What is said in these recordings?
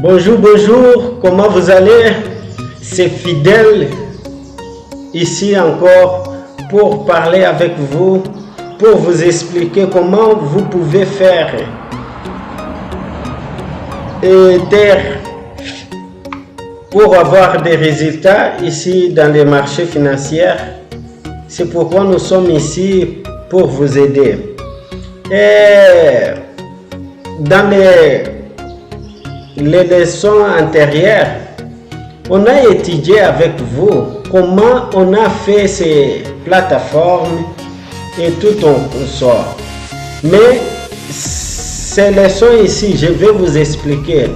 Bonjour, bonjour, comment vous allez? C'est Fidèle, ici encore pour parler avec vous, pour vous expliquer comment vous pouvez faire pour avoir des résultats ici dans les marchés financiers. C'est pourquoi nous sommes ici pour vous aider. Et dans les leçons antérieures, on a étudié avec vous comment on a fait ces plateformes et tout en sort. Mais ces leçons ici, je vais vous expliquer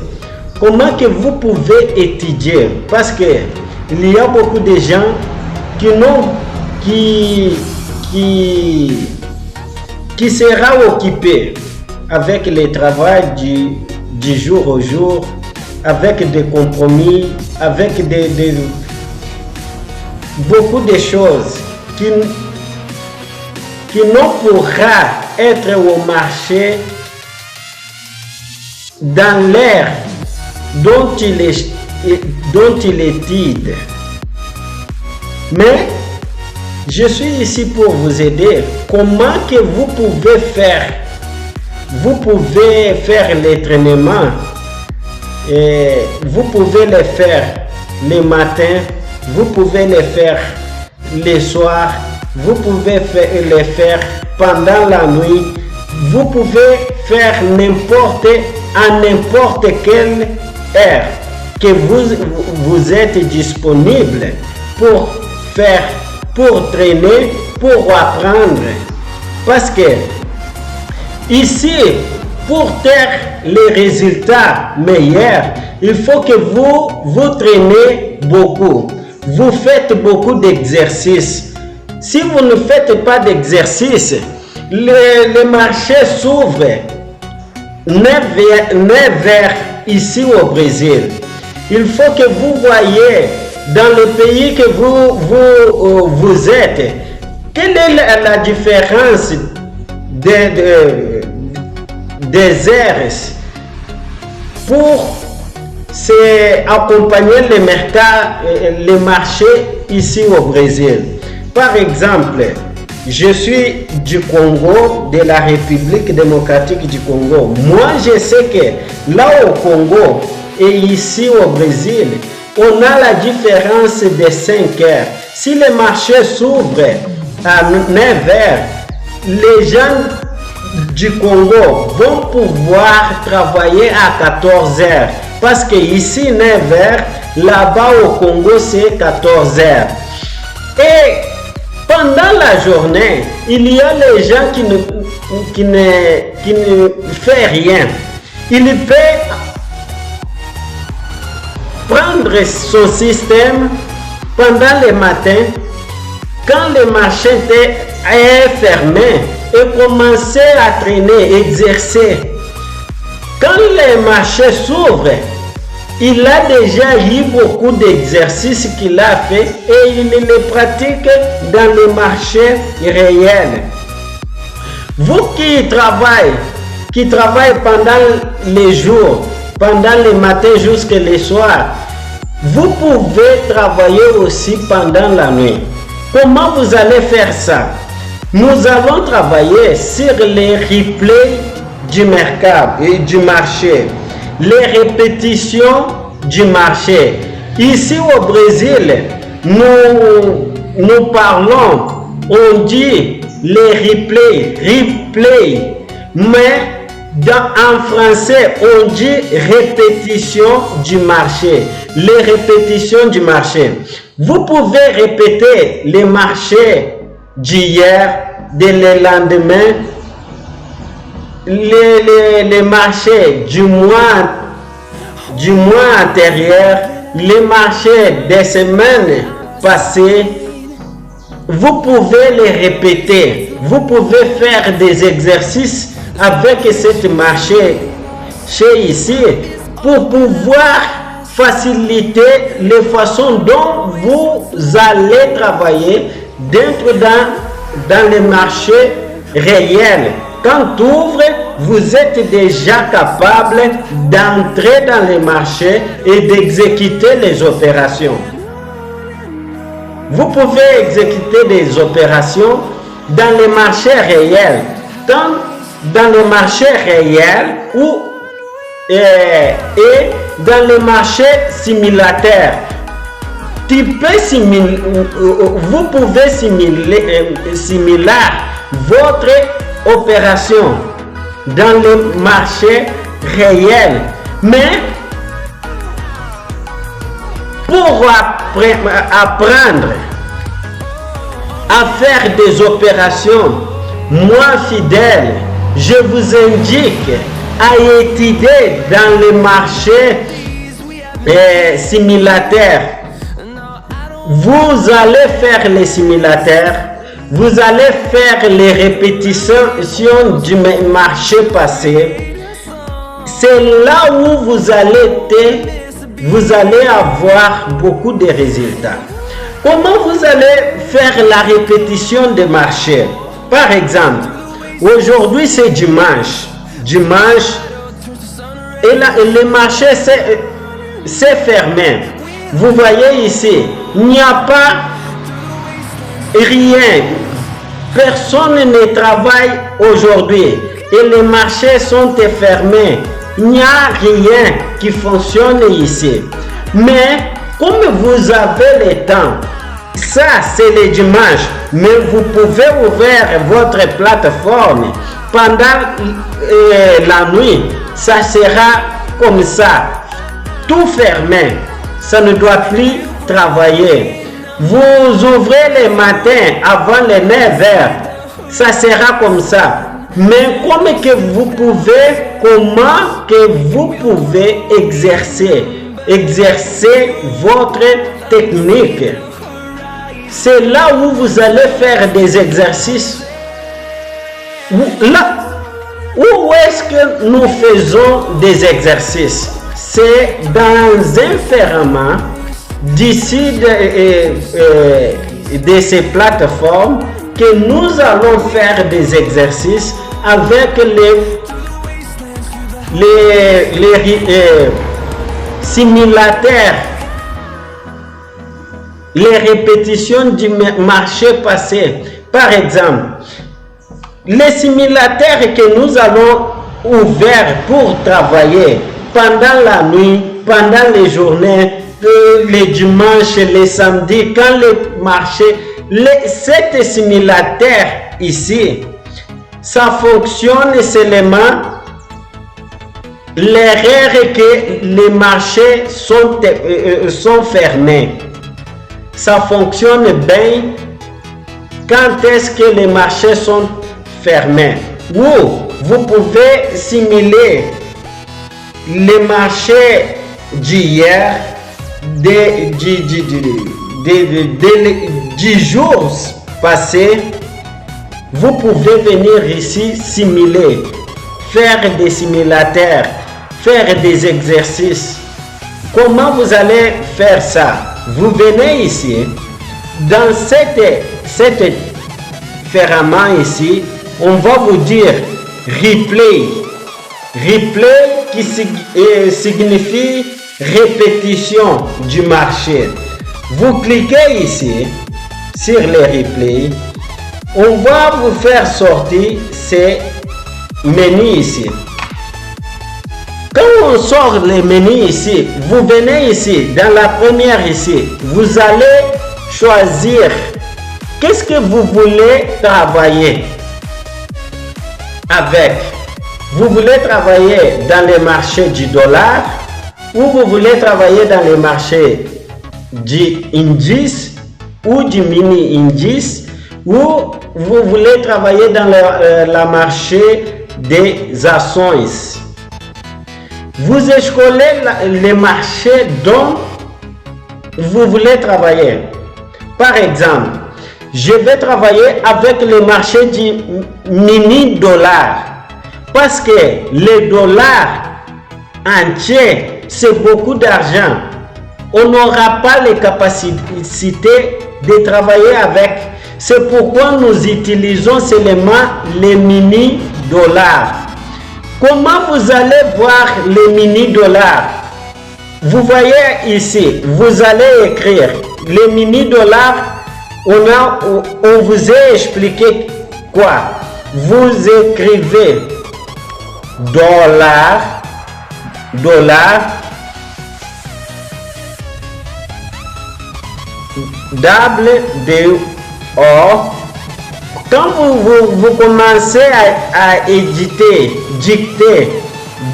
comment que vous pouvez étudier, parce que il y a beaucoup de gens qui sera occupé avec le travail du jour au jour, avec des compromis, avec beaucoup de choses qui ne pourra être au marché dans l'ère dont il étudie. Mais je suis ici pour vous aider. Comment que vous pouvez faire? Vous pouvez faire l'entraînement et vous pouvez le faire le matin, vous pouvez le faire le soir, vous pouvez le faire pendant la nuit, vous pouvez faire à n'importe quelle heure que vous êtes disponible pour faire, pour traîner, pour apprendre. Parce que ici, pour faire les résultats meilleurs, il faut que vous traînez beaucoup. Vous faites beaucoup d'exercices. Si vous ne faites pas d'exercices, le marché s'ouvre 9 heures ici au Brésil. Il faut que vous voyez dans le pays que vous êtes, quelle est la différence des heures pour accompagner le marché ici au Brésil. Par exemple, je suis du Congo, de la République démocratique du Congo. Moi, je sais que là au Congo et ici au Brésil, on a la différence de 5 heures. Si le marché s'ouvre à 9 heures, les gens du Congo vont pouvoir travailler à 14 heures. Parce que ici 9 heures, là-bas au Congo c'est 14 heures. Et pendant la journée, il y a les gens qui ne font rien. Il peut prendre son système pendant le matin, quand le marché est fermé, et commencer à traîner, exercer. Quand le marché s'ouvre, il a déjà eu beaucoup d'exercices qu'il a fait et il les pratique dans le marché réel. Vous qui travaillez pendant les jours, pendant le matin jusqu'à le soir, vous pouvez travailler aussi pendant la nuit. Comment vous allez faire ça? Nous allons travailler sur les replays du marché, les répétitions du marché. Ici au Brésil, nous parlons, on dit les replays, mais en français, on dit répétition du marché, les répétitions du marché. Vous pouvez répéter les marchés d'hier, de le lendemain, les marchés du mois antérieur, les marchés des semaines passées. Vous pouvez les répéter. Vous pouvez faire des exercices avec ce marché ici pour pouvoir faciliter les façons dont vous allez travailler dans le marché réel. Quand tu ouvres, vous êtes déjà capable d'entrer dans les marchés et d'exécuter les opérations. Vous pouvez exécuter des opérations dans les marchés réels, tant dans les marchés réels et dans les marchés simulateurs. Vous pouvez simuler votre opération dans le marché réel, mais pour apprendre à faire des opérations moins fidèles, je vous indique à étudier dans les marchés simulateurs. Vous allez faire les simulateurs, vous allez faire les répétitions du marché passé. C'est là où vous allez avoir beaucoup de résultats. Comment vous allez faire la répétition des marchés? Par exemple, aujourd'hui c'est dimanche. Et là, le marché c'est fermé. Vous voyez ici, il n'y a pas rien. Personne ne travaille aujourd'hui et les marchés sont fermés. Il n'y a rien qui fonctionne ici. Mais comme vous avez le temps, ça c'est le dimanche, mais vous pouvez ouvrir votre plateforme pendant la nuit. Ça sera comme ça, tout fermé. Ça ne doit plus travailler. Vous ouvrez le matin avant les 9h. Ça sera comme ça. Mais comment que vous pouvez exercer votre technique? C'est là où vous allez faire des exercices. Là, où est-ce que nous faisons des exercices? C'est dans un ferment d'ici de ces plateformes que nous allons faire des exercices avec les simulateurs, les répétitions du marché passé. Par exemple, les simulateurs que nous allons ouvrir pour travailler pendant la nuit, pendant les journées, les dimanches, les samedis, quand le marché, cet simulateur ici, ça fonctionne seulement l'erreur que les marchés sont fermés. Ça fonctionne bien quand est-ce que les marchés sont fermés. Ou vous pouvez simuler les marchés d'hier, des jours passés. Vous pouvez venir ici simuler, faire des simulateurs, faire des exercices. Comment vous allez faire ça? Vous venez ici, dans cette ferment ici, on va vous dire replay. Replay qui signifie répétition du marché. Vous cliquez ici sur les replays. On va vous faire sortir ces menus ici. Quand on sort les menus ici, vous venez ici, dans la première ici, vous allez choisir qu'est-ce que vous voulez travailler avec. Vous voulez travailler dans les marchés du dollar ou vous voulez travailler dans les marchés du indice ou du mini indice ou vous voulez travailler dans le marché des actions. Vous escolez les marchés dont vous voulez travailler. Par exemple, je vais travailler avec le marché du mini dollar. Parce que le dollar entier, c'est beaucoup d'argent. On n'aura pas les capacités de travailler avec. C'est pourquoi nous utilisons seulement les mini dollars. Comment vous allez voir les mini-dollars? Vous voyez ici, vous allez écrire les mini-dollars. On vous a expliqué quoi? Vous écrivez dollar, $. Quand vous commencez à éditer, dicter $,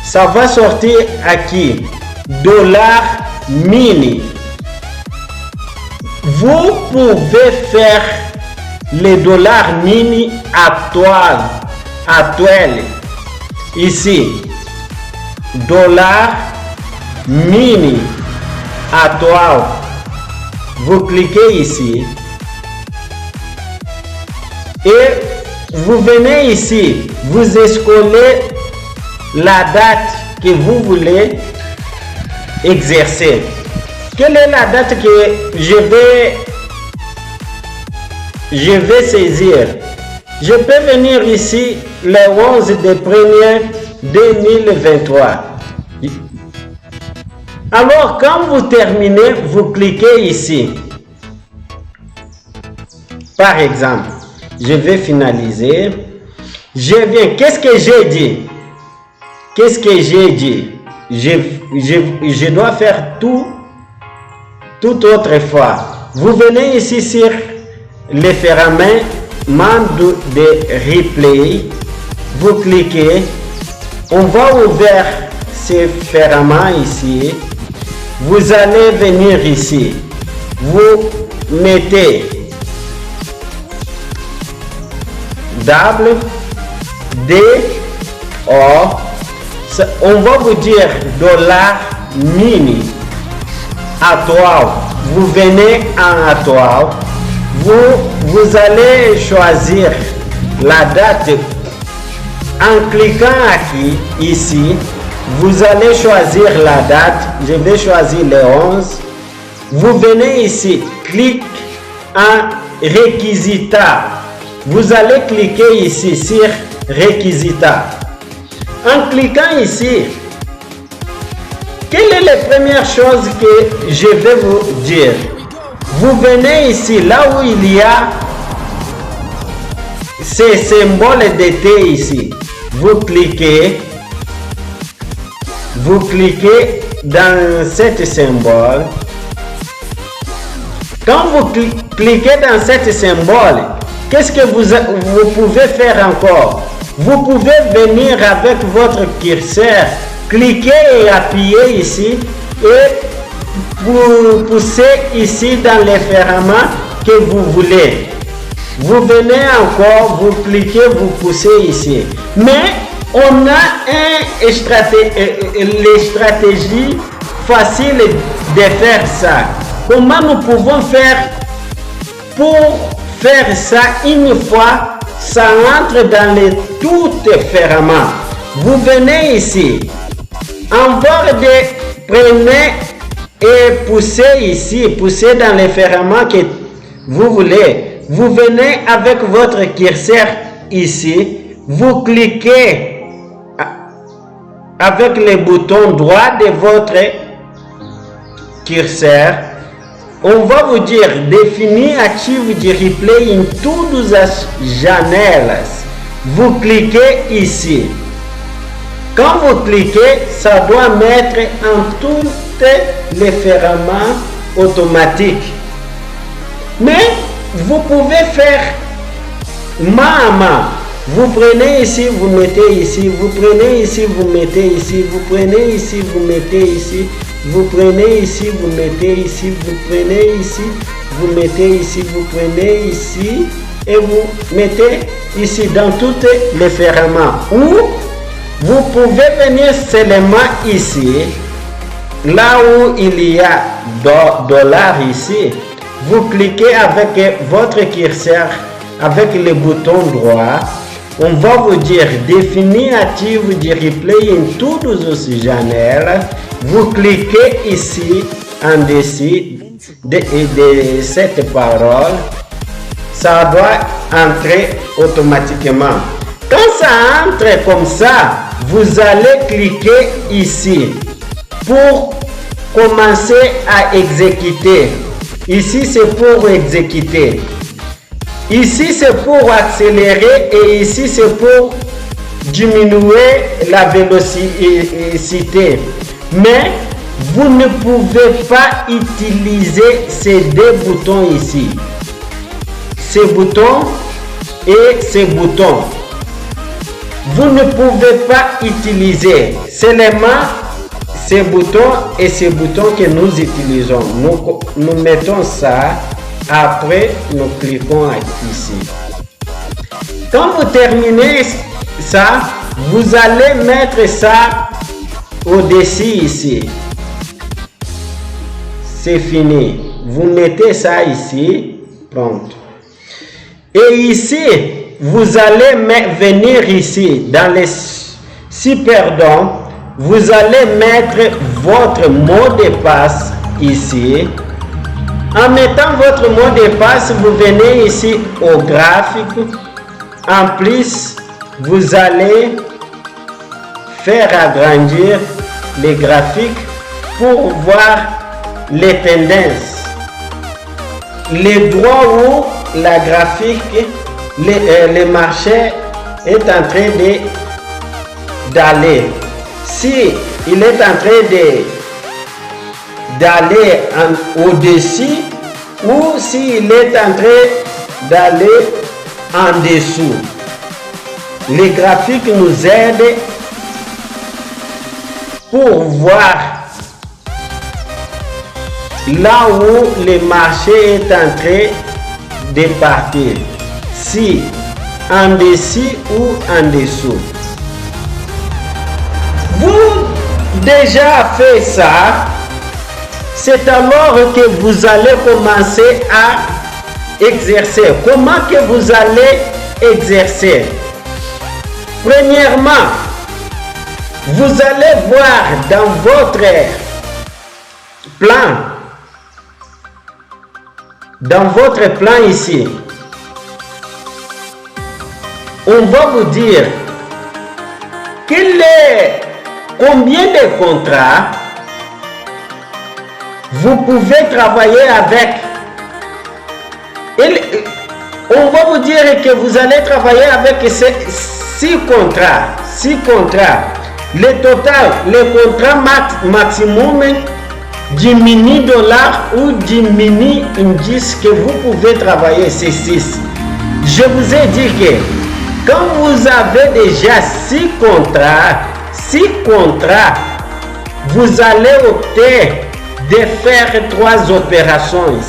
ça va sortir aquí, dollar mini. Vous pouvez faire les dollars mini actuels. Ici, dollar mini actuel. Vous cliquez ici et vous venez ici, vous escolez la date que vous voulez exercer. Quelle est la date que je vais saisir? Je peux venir ici le 11 de 1er 2023. Alors, quand vous terminez, vous cliquez ici. Par exemple, je vais finaliser. Je viens. Qu'est-ce que j'ai dit? Qu'est-ce que j'ai dit? Je dois faire tout autre fois. Vous venez ici sur le ferment de replay. Vous cliquez. On va ouvrir ce ferment ici. Vous allez venir ici. Vous mettez on va vous dire dollar mini actuel. Vous venez en actuel. Vous allez choisir la date en cliquant ici. Vous allez choisir la date. Je vais choisir le 11. Vous venez ici, clique en réquisitat. Vous allez cliquer ici sur réquisitat. En cliquant ici, quelle est la première chose que je vais vous dire? Vous venez ici, là où il y a ces symboles de T ici. Vous cliquez dans cet symbole. Quand vous cliquez dans cet symbole, qu'est-ce que vous pouvez faire encore? Vous pouvez venir avec votre curseur, cliquer et appuyer ici et vous poussez ici dans le ferment que vous voulez. Vous venez encore, vous cliquez, vous poussez ici. Mais on a les stratégies faciles de faire ça. Comment nous pouvons faire pour faire ça une fois? Ça entre dans le tout ferment. Vous venez ici. En bord de prenez et poussez ici. Poussez dans le ferment que vous voulez. Vous venez avec votre curseur ici. Vous cliquez avec le bouton droit de votre curseur. On va vous dire définir active du replay in todos as janelas. Vous cliquez ici. Quand vous cliquez, ça doit mettre en tout les ferments automatiques. Mais vous pouvez faire main à main. Vous prenez ici, vous mettez ici, vous prenez ici, vous mettez ici, vous prenez ici, vous mettez ici, vous prenez ici, vous mettez ici, vous prenez ici, vous mettez ici, vous prenez ici et vous mettez ici dans toutes les ferments. Ou vous pouvez venir seulement ici, là où il y a dollar ici, vous cliquez avec votre curseur, avec le bouton droit. On va vous dire définir active du replay in todos os janelas. Vous cliquez ici en dessus de cette parole, ça doit entrer automatiquement. Quand ça entre comme ça, vous allez cliquer ici pour commencer à exécuter. Ici, c'est pour exécuter. Ici, c'est pour accélérer et ici, c'est pour diminuer la vélocité. Mais vous ne pouvez pas utiliser ces deux boutons ici. Ces boutons et ces boutons. Vous ne pouvez pas utiliser seulement ces boutons et ces boutons que nous utilisons. Nous mettons ça, après nous cliquons ici. Quand vous terminez ça, vous allez mettre ça au-dessus ici. C'est fini. Vous mettez ça ici, pronto. Et ici, vous allez venir ici dans les superdons. Vous allez mettre votre mot de passe ici. En mettant votre mot de passe, vous venez ici au graphique. En plus, vous allez faire agrandir les graphiques pour voir les tendances. Les droits où la graphique, le marché est en train d'aller. Si il est en train d'aller au-dessus ou s'il est en train d'aller en dessous. Les graphiques nous aident pour voir là où le marché est en train de partir. Si en dessus ou en dessous. Vous déjà fait ça, c'est alors que vous allez commencer à exercer. Comment que vous allez exercer? Premièrement, vous allez voir dans votre plan ici, on va vous dire combien de contrats vous pouvez travailler avec. On va vous dire que vous allez travailler avec 6 contrats. Le total, le contrat maximum du $1000 ou du mini indice que vous pouvez travailler, c'est 6. Je vous ai dit que quand vous avez déjà 6 contrats, vous allez opter de faire 3 opérations.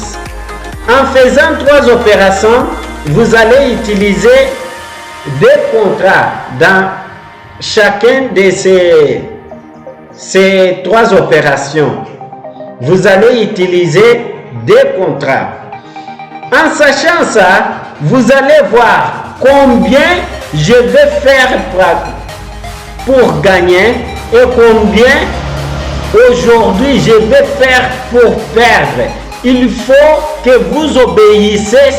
En faisant 3 opérations, vous allez utiliser 2 contrats dans chacun de ces 3 opérations. Vous allez utiliser 2 contrats. En sachant ça, vous allez voir combien je vais faire pour gagner et combien aujourd'hui je vais faire pour perdre. Il faut que vous obéissez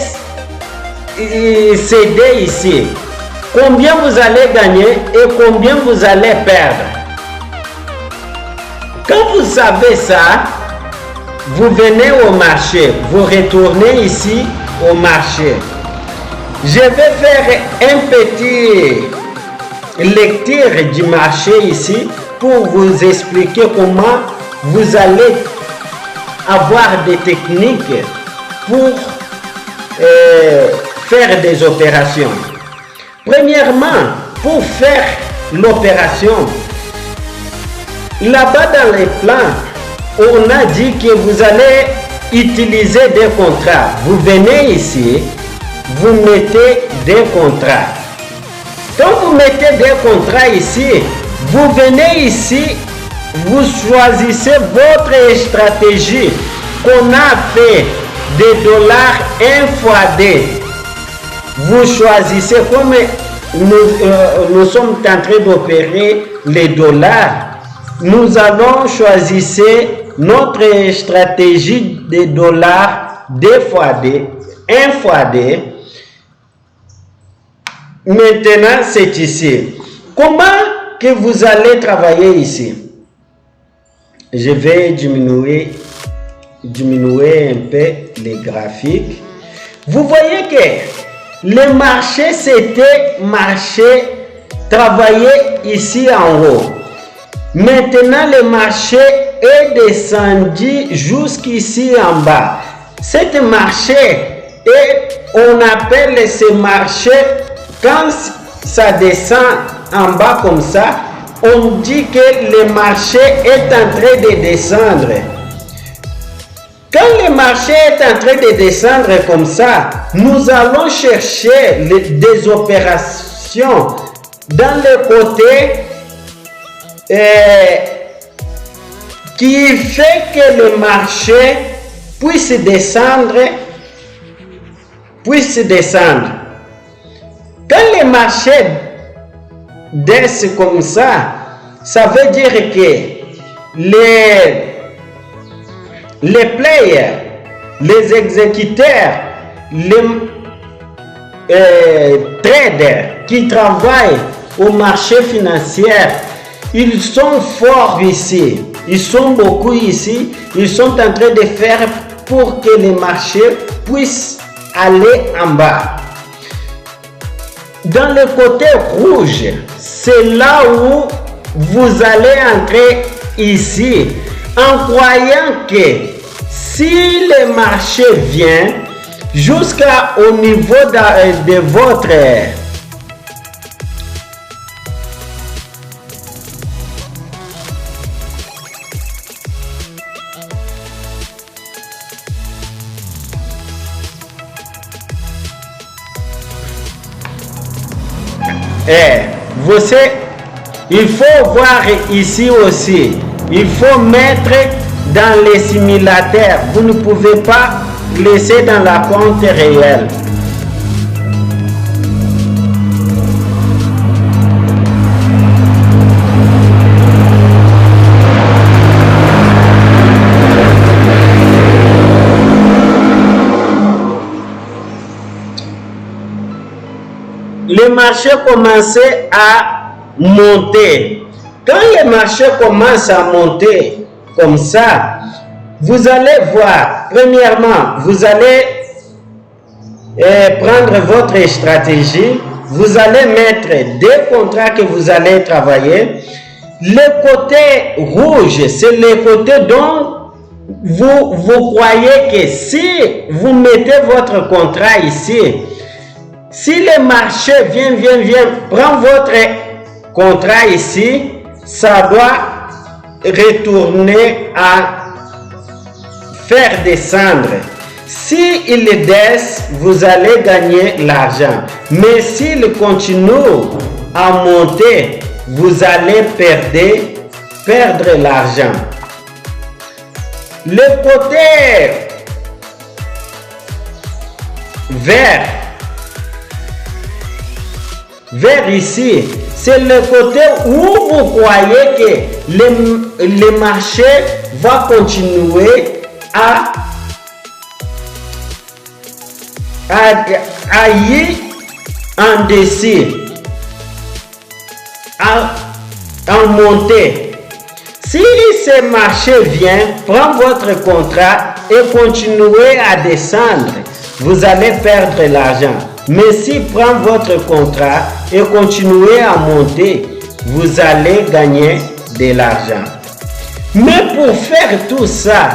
ces deux ici. Combien vous allez gagner et combien vous allez perdre. Quand vous savez ça, vous venez au marché, vous retournez ici au marché. Je vais faire un petit lecture du marché ici pour vous expliquer comment vous allez avoir des techniques pour faire des opérations. Premièrement, pour faire l'opération, là-bas dans les plans, on a dit que vous allez utiliser des contrats. Vous venez ici, vous mettez des contrats. Quand vous mettez des contrats ici, vous venez ici, vous choisissez votre stratégie qu'on a fait des dollars 1 fois 2. Vous choisissez comme nous sommes en train d'opérer les dollars. Nous allons choisir notre stratégie de dollars D fois D, 1 fois D. Maintenant, c'est ici. Comment que vous allez travailler ici? Je vais diminuer un peu les graphiques. Vous voyez que le marché, c'était marché travaillé ici en haut. Maintenant, le marché est descendu jusqu'ici en bas. Ce marché, on appelle ce marché, quand ça descend en bas comme ça, on dit que le marché est en train de descendre. Quand le marché est en train de descendre comme ça, nous allons chercher des opérations dans le côté qui fait que le marché puisse descendre. Quand le marché descend comme ça, ça veut dire que les players, les exécuteurs, les traders qui travaillent au marché financier, ils sont forts ici, ils sont beaucoup ici, ils sont en train de faire pour que le marché puisse aller en bas. Dans le côté rouge, c'est là où vous allez entrer ici, en croyant que si le marché vient jusqu'au niveau de votre il faut voir ici aussi, il faut mettre dans les simulateurs, vous ne pouvez pas laisser dans la compte réelle. Le marché commençait à monter. Quand le marché commence à monter comme ça, vous allez voir, premièrement, vous allez prendre votre stratégie, vous allez mettre des contrats que vous allez travailler. Le côté rouge, c'est le côté dont vous croyez que si vous mettez votre contrat ici, si le marché vient, prend votre contrat ici, ça doit retourner à faire descendre. Si il descend, vous allez gagner l'argent. Mais s'il continue à monter, vous allez perdre l'argent. Le côté vert ici, c'est le côté où vous croyez que le marché va continuer à aller en dessus, en montée. Si ce marché vient, prend votre contrat et continuez à descendre, vous allez perdre l'argent. Mais si prend votre contrat et continuez à monter, vous allez gagner de l'argent. Mais pour faire tout ça,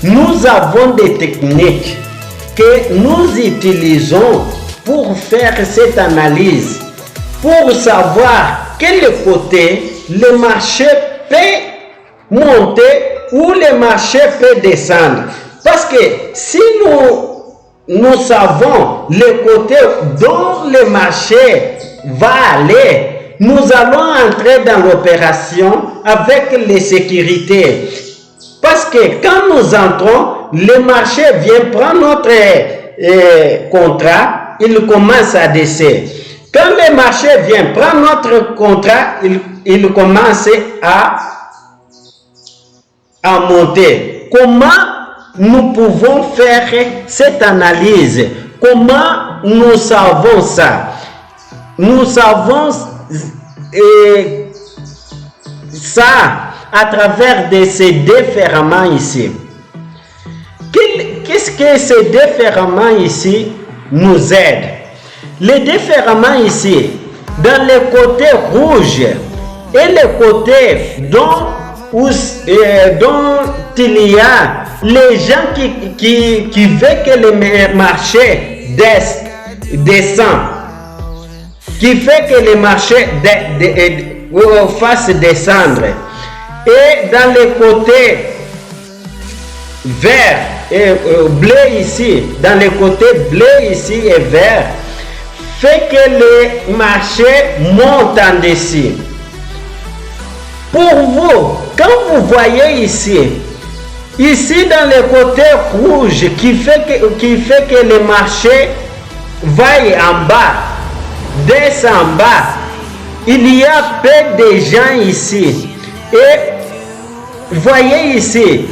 nous avons des techniques que nous utilisons pour faire cette analyse, pour savoir quel côté le marché peut monter ou le marché peut descendre. Parce que si nous savons le côté dont le marché va aller, nous allons entrer dans l'opération avec les sécurités. Parce que quand nous entrons, le marché vient prendre notre contrat, il commence à descendre. Quand le marché vient prendre notre contrat, il commence à à monter. Comment nous pouvons faire cette analyse? Comment nous savons ça? Nous savons ça à travers de ces déferlements ici. Qu'est-ce que ces déferlements ici nous aident? Les déferlements ici, dans le côté rouge et le côté dont il y a les gens qui veulent que le marché descend, qui fait que le marché fasse descendre. Et dans le côté vert et bleu ici, dans le côté bleu ici et vert, fait que le marché monte en dessus. Pour vous, quand vous voyez ici dans le côté rouge qui fait que le marché va en bas, descend en bas, il y a peu de gens ici. Et voyez ici,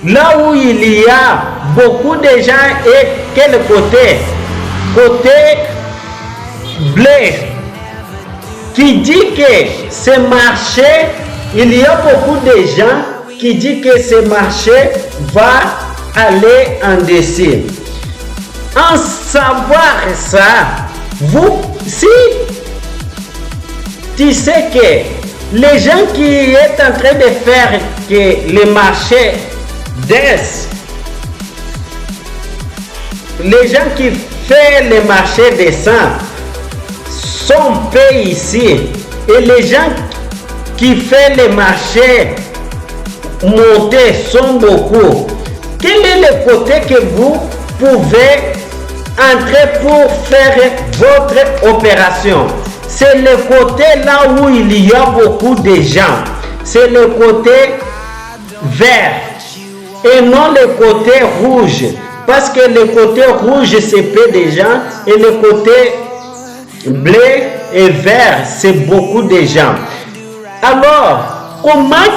là où il y a beaucoup de gens, et quel côté? Côté bleu, qui dit que ce marché, il y a beaucoup de gens qui disent que ce marché va aller en dessus. En savoir ça, si tu sais que les gens qui sont en train de faire que le marché descend, les gens qui font le marché descend sont peu ici, et les gens qui font le marché monter sont beaucoup. Quel est le côté que vous pouvez entrer pour faire votre opération? C'est le côté là où il y a beaucoup de gens. C'est le côté vert et non le côté rouge. Parce que le côté rouge, c'est peu de gens, et le côté bleu et vert, c'est beaucoup de gens. Alors, comment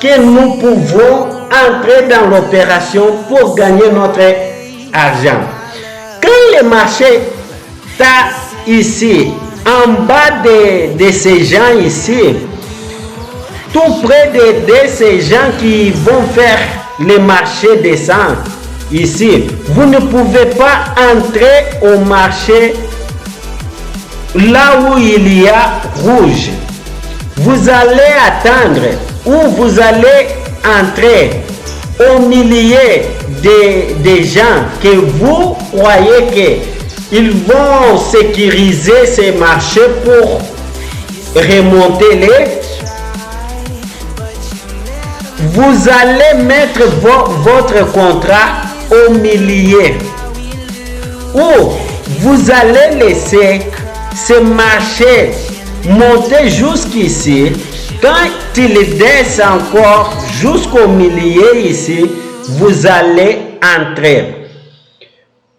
que nous pouvons entrer dans l'opération pour gagner notre argent? Quand le marché est ici, en bas de ces gens ici, tout près de ces gens qui vont faire le marché descendre ici, vous ne pouvez pas entrer au marché là où il y a rouge. Vous allez attendre, ou vous allez entrer au milieu des gens que vous croyez qu'ils vont sécuriser ces marchés pour remonter les. Vous allez mettre votre contrat au milieu, ou vous allez laisser ce marché monter jusqu'ici. Quand il descend encore jusqu'au milieu ici, vous allez entrer.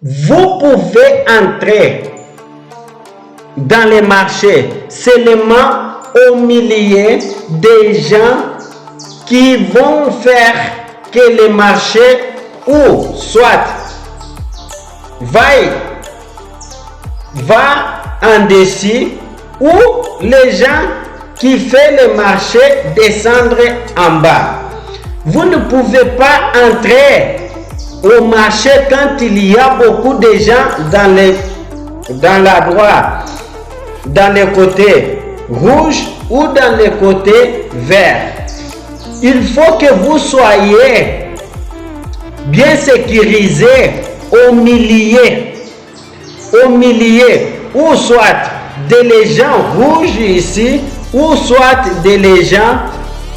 Vous pouvez entrer dans les marchés seulement au milieu des gens qui vont faire que le marché ou soit va en dessus, ou les gens qui font le marché descendre en bas. Vous ne pouvez pas entrer au marché quand il y a beaucoup de gens dans la droite, dans le côté rouge ou dans le côté vert. Il faut que vous soyez bien sécurisé au milieu, ou soit des gens rouges ici, ou soit des gens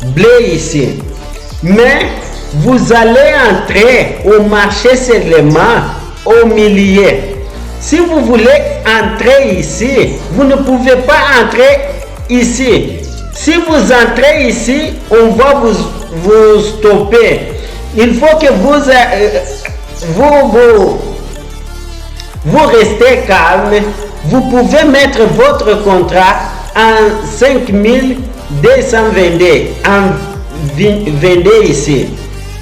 bleus ici. Mais vous allez entrer au marché seulement au milieu. Si vous voulez entrer ici, vous ne pouvez pas entrer ici. Si vous entrez ici, on va vous stopper. Il faut que vous restez calme. Vous pouvez mettre votre contrat en 5222 en 22 ici.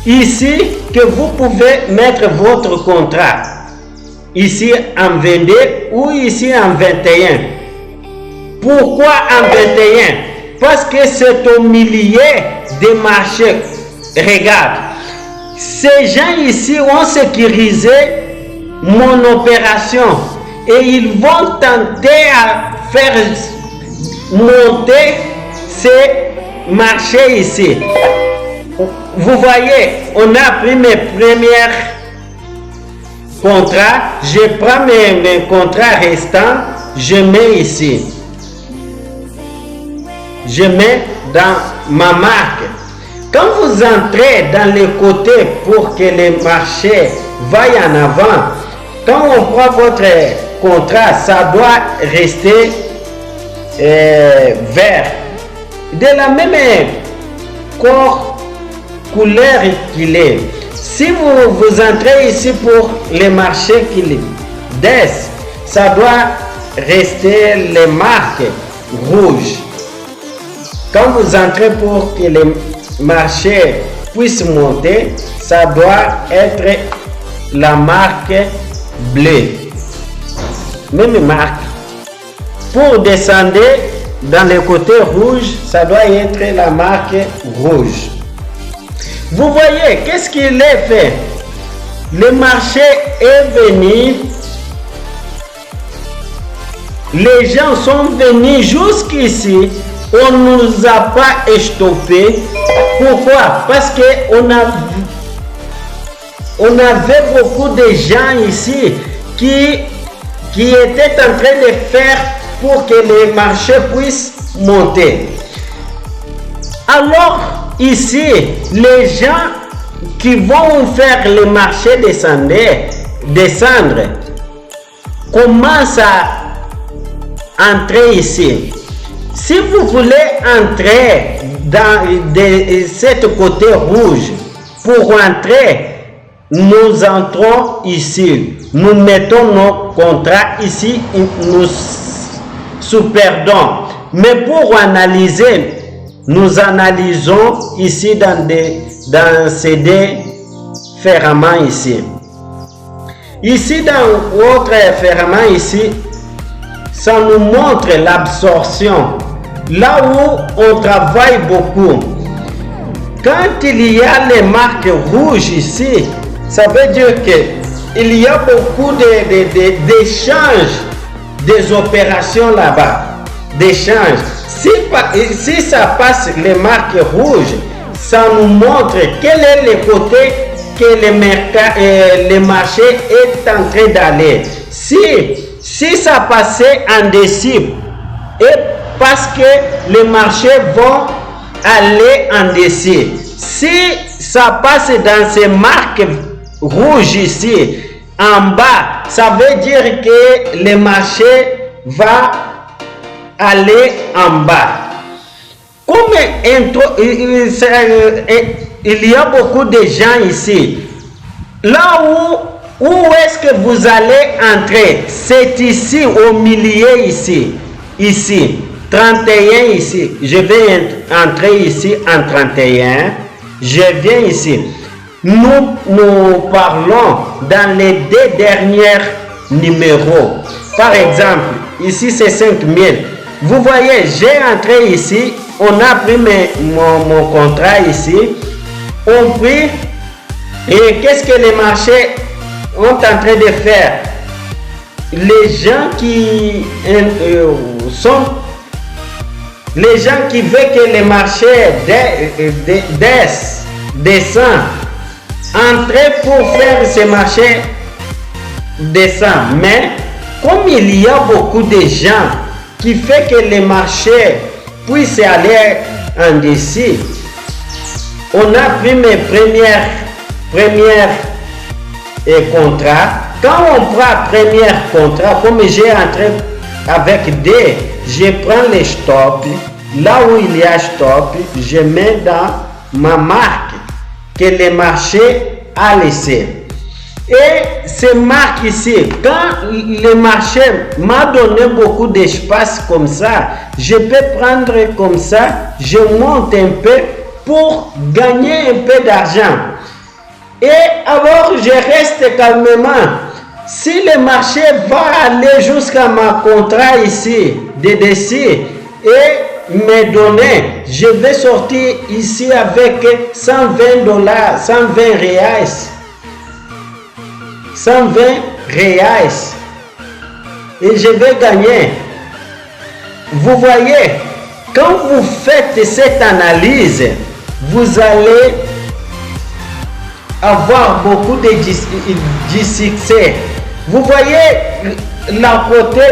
ici que vous pouvez mettre votre contrat. Ici en 22 ou ici en 21. Pourquoi en 21? Parce que c'est au milieu des marchés. Regarde, ces gens ici ont sécurisé mon opération et ils vont tenter à faire monter ces marchés ici. Vous voyez, on a pris mes premiers contrats, je prends mes contrats restants, je mets ici. Je mets dans ma marque. Quand vous entrez dans les côtés pour que les marchés vaillent en avant, quand on prend votre contrat, ça doit rester vert. De la même couleur qu'il est. Si vous entrez ici pour les marchés qu'il est, ça doit rester les marques rouges. Quand vous entrez pour que les marchés puissent monter, ça doit être la marque bleue. Même marque. Pour descendre dans le côté rouge, ça doit être la marque rouge. Vous voyez, qu'est-ce qu'il est fait? Le marché est venu. Les gens sont venus jusqu'ici. On ne nous a pas stoppé. Pourquoi? Parce qu'on avait beaucoup de gens ici qui étaient en train de faire pour que les marchés puissent monter. Alors, ici, les gens qui vont faire le marché descendre commencent à entrer ici. Si vous voulez entrer dans ce côté rouge, pour entrer, nous entrons ici. Nous mettons nos contrats ici, nous sous-perdons. Mais pour analyser, nous analysons ici dans ces deux ferments ici. Ici, dans votre ferment ici, ça nous montre l'absorption. Là où on travaille beaucoup. Quand il y a les marques rouges ici, ça veut dire qu'il y a beaucoup d'échanges, des opérations là-bas, d'échanges. Si ça passe les marques rouges, ça nous montre quel est le côté que le marché est en train d'aller. Si ça passait en dessous, et parce que les marchés vont aller en dessous. Si ça passe dans ces marques rouges ici, en bas, ça veut dire que le marché va aller en bas. Comme il y a beaucoup de gens ici, là où est-ce que vous allez entrer? C'est ici, au milieu ici. Ici, 31 ici. Je vais entrer ici en 31. Je viens ici. Nous parlons dans les deux derniers numéros. Par exemple, ici c'est 5000. Vous voyez, j'ai entré ici. On a pris mon contrat ici. On prit. Et qu'est-ce que les marchés ont en train de faire? Les gens qui les gens qui veulent que les marchés descendent, entrer pour faire ces marchés descendent. Mais comme il y a beaucoup de gens qui fait que les marchés puissent aller en dessous, on a pris mes premières contrats. Quand on prend premier contrat, comme j'ai entré avec D, je prends les stops. Là où il y a stop, je mets dans ma marque que le marché a laissé. Et ces marques ici, quand le marché m'a donné beaucoup d'espace comme ça, je peux prendre comme ça, je monte un peu pour gagner un peu d'argent. Et alors, je reste calmement. Si le marché va aller jusqu'à mon contrat ici, DDC, et me donner, je vais sortir ici avec 120 dollars, 120 reais. 120 reais. Et je vais gagner. Vous voyez, quand vous faites cette analyse, vous allez avoir beaucoup de succès. Vous voyez la côté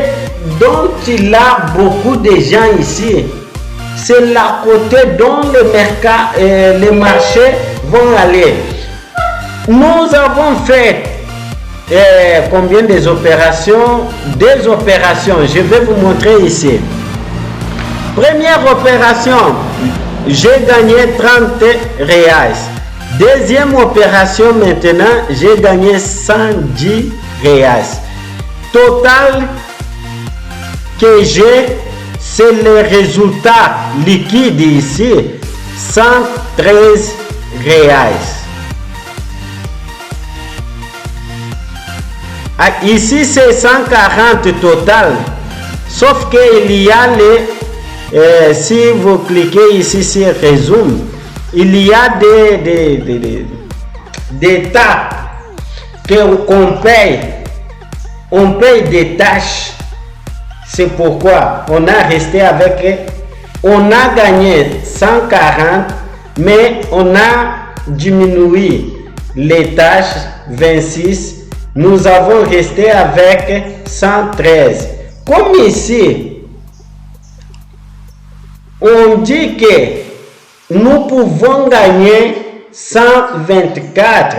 dont il a beaucoup de gens ici. C'est la côté dont les marchés vont aller. Nous avons fait combien des opérations? Des opérations. Je vais vous montrer ici. Première opération, j'ai gagné 30 reais. Deuxième opération maintenant, j'ai gagné 110 reais. Total que j'ai, c'est le résultat liquide ici, 113 reais. Ici c'est 140 total, sauf qu'il y a si vous cliquez ici sur résume, il y a des tas qu'on paye. On paye des tâches. C'est pourquoi on a resté avec, on a gagné 140, mais on a diminué les tâches 26. Nous avons resté avec 113. Comme ici, on dit que nous pouvons gagner 124.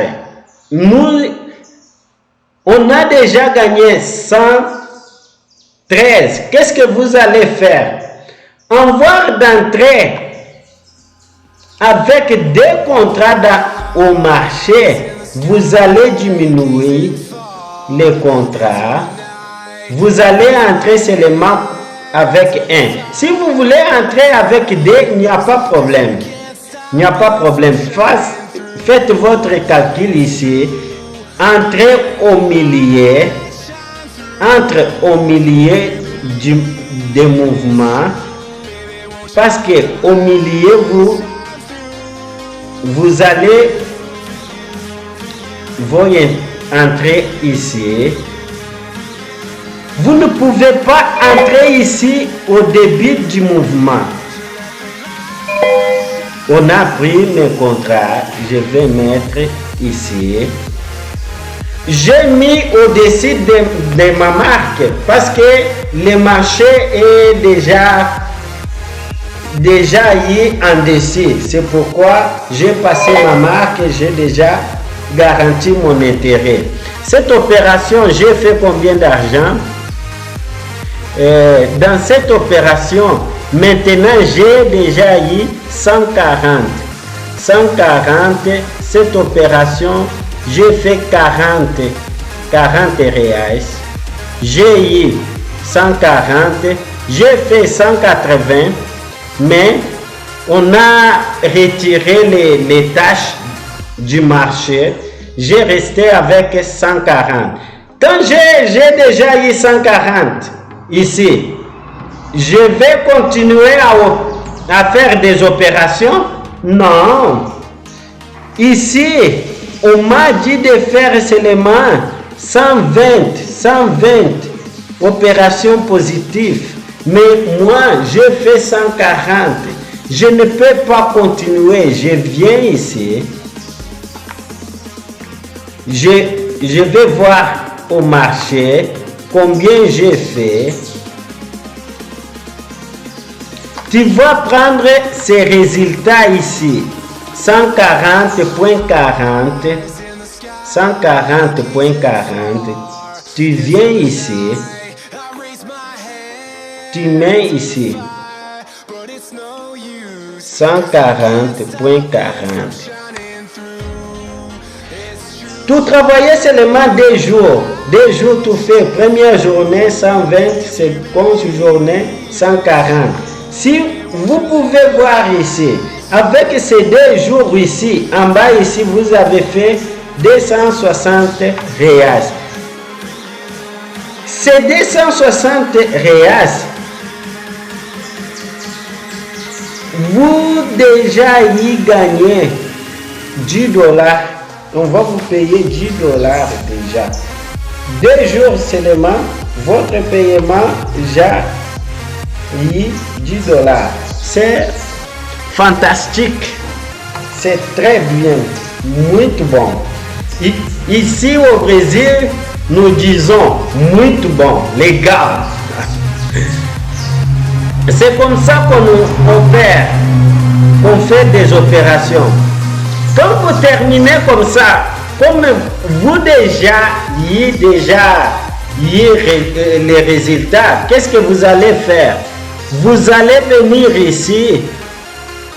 On a déjà gagné 113. Qu'est-ce que vous allez faire? En voie d'entrée avec des contrats au marché, vous allez diminuer les contrats. Vous allez entrer seulement avec un. Si vous voulez entrer avec deux, il n'y a pas de problème. Il n'y a pas de problème. Faites votre calcul ici. Entrez au milieu. Entre au milieu des mouvements. Parce que au milieu, vous allez entrer ici. Vous ne pouvez pas entrer ici au début du mouvement. On a pris mes contrats. Je vais mettre ici. J'ai mis au-dessus de ma marque parce que le marché est déjà y en dessus. C'est pourquoi j'ai passé ma marque et j'ai déjà garanti mon intérêt. Cette opération, j'ai fait combien d'argent? Dans cette opération, maintenant j'ai déjà eu 140. 140, cette opération, j'ai fait 40 reais. J'ai eu 140, j'ai fait 180, mais on a retiré les tâches du marché. J'ai resté avec 140. Quand j'ai déjà eu 140 ici, je vais continuer à faire des opérations? Non. Ici, on m'a dit de faire seulement 120 opérations positives. Mais moi, je fais 140. Je ne peux pas continuer. Je viens ici. Je vais voir au marché combien j'ai fait. Tu vas prendre ces résultats ici. 140.40. 140.40. Tu viens ici. Tu mets ici. 140.40. Tout travailler seulement 2 jours. 2 jours tout fait. Première journée 120, seconde journée 140. Si vous pouvez voir ici, avec ces 2 jours ici, en bas ici, vous avez fait 260 reais. Ces 260 reais, vous déjà y gagnez 10 dollars. On va vous payer 10 dollars déjà. 2 jours seulement, votre paiement déjà y 10 dollars. C'est fantastique. C'est très bien. Muito bon. Ici au Brésil, nous disons muito bon, legal. C'est comme ça qu'on opère, qu'on fait des opérations. Quand vous terminez comme ça, comme vous déjà les résultats, qu'est-ce que vous allez faire? Vous allez venir ici,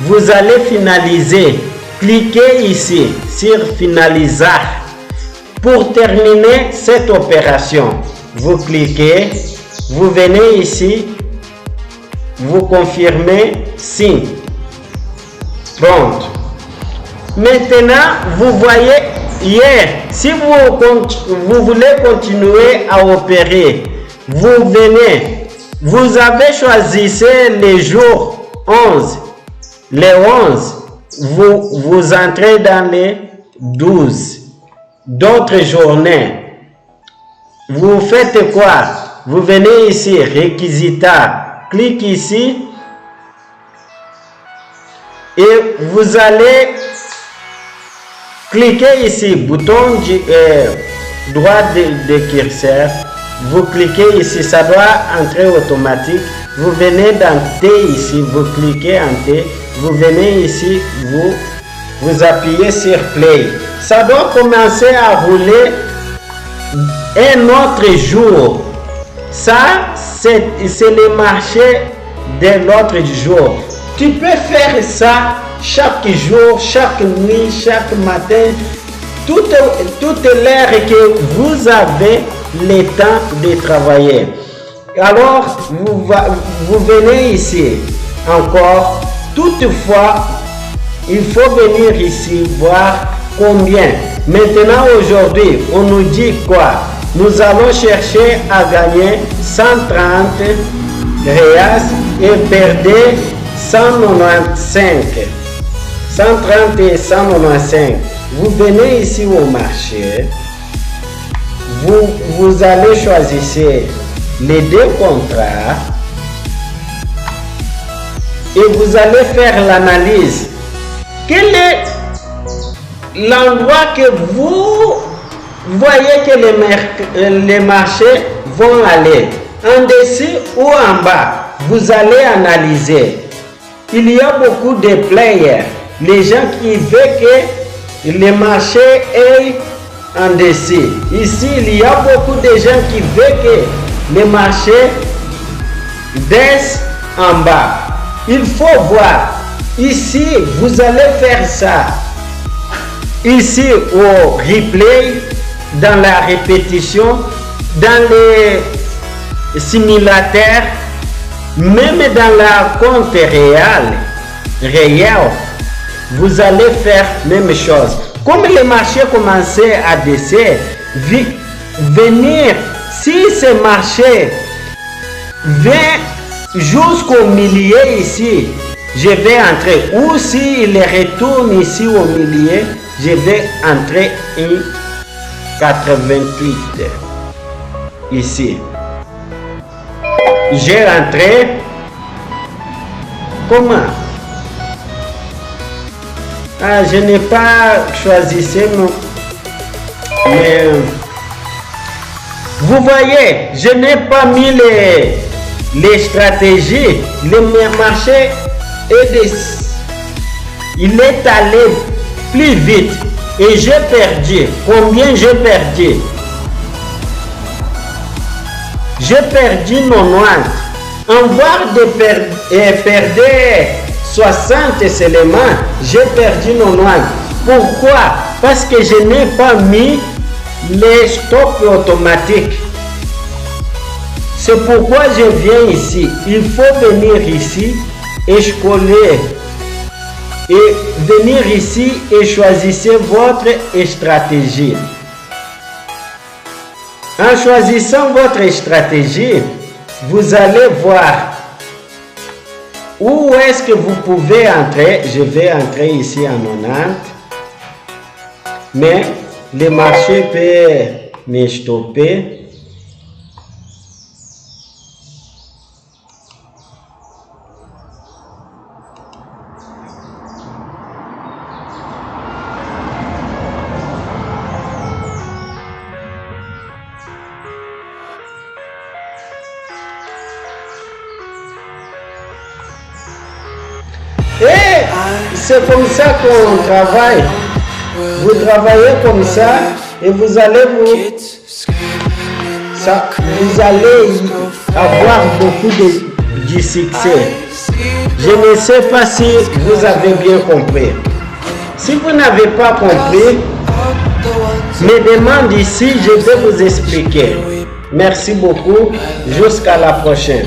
vous allez finaliser. Cliquez ici sur finaliser. Pour terminer cette opération, vous cliquez, vous venez ici, vous confirmez signe. Pronto. Maintenant, vous voyez hier, si vous voulez continuer à opérer, vous venez, vous avez choisi les jours 11, les 11, vous entrez dans les 12 d'autres journées. Vous faites quoi? Vous venez ici, réquisitat, clique ici et vous allez cliquer ici, bouton droit de curseur, vous cliquez ici, ça doit entrer automatique. Vous venez dans T ici, vous cliquez en T, vous venez ici, vous appuyez sur Play. Ça doit commencer à rouler un autre jour. Ça, c'est le marché de l'autre jour. Tu peux faire ça chaque jour, chaque nuit, chaque matin, toute l'heure que vous avez le temps de travailler. Alors, vous venez ici encore. Toutefois, il faut venir ici voir combien. Maintenant, aujourd'hui, on nous dit quoi? Nous allons chercher à gagner 130 reais et perdre 195. 130 et 195. Vous venez ici au marché. Vous allez choisir les deux contrats et vous allez faire l'analyse. Quel est l'endroit que vous voyez que les marchés vont aller? En dessus ou en bas? Vous allez analyser. Il y a beaucoup de players. Les gens qui veulent que le marché est en dessus. Ici, il y a beaucoup de gens qui veulent que le marché baisse en bas. Il faut voir. Ici, vous allez faire ça. Ici, au replay, dans la répétition, dans les simulateurs, même dans la compte réelle, vous allez faire la même chose. Comme le marché commençait à descendre, venir, si ce marché vient jusqu'au milieu ici, je vais entrer. Ou s'il retourne ici au milieu, je vais entrer en 88 ici. J'ai rentré. Comment? Ah, je n'ai pas choisi mais vous voyez, je n'ai pas mis les stratégies. Le marché il est allé plus vite et j'ai perdu. Combien j'ai perdu? J'ai perdu 90. En voir de perdre 60 seulement, j'ai perdu 90. Pourquoi? Parce que je n'ai pas mis les stops automatiques. C'est pourquoi je viens ici. Il faut venir ici et coller et venir ici et choisissez votre stratégie. En choisissant votre stratégie, vous allez voir où est-ce que vous pouvez entrer. Je vais entrer ici en 90, mais le marché peut me stopper. Et c'est comme ça qu'on travaille. Vous travaillez comme ça et vous allez avoir beaucoup de succès. Je ne sais pas si vous avez bien compris. Si vous n'avez pas compris, me demande ici, je vais vous expliquer. Merci beaucoup. Jusqu'à la prochaine.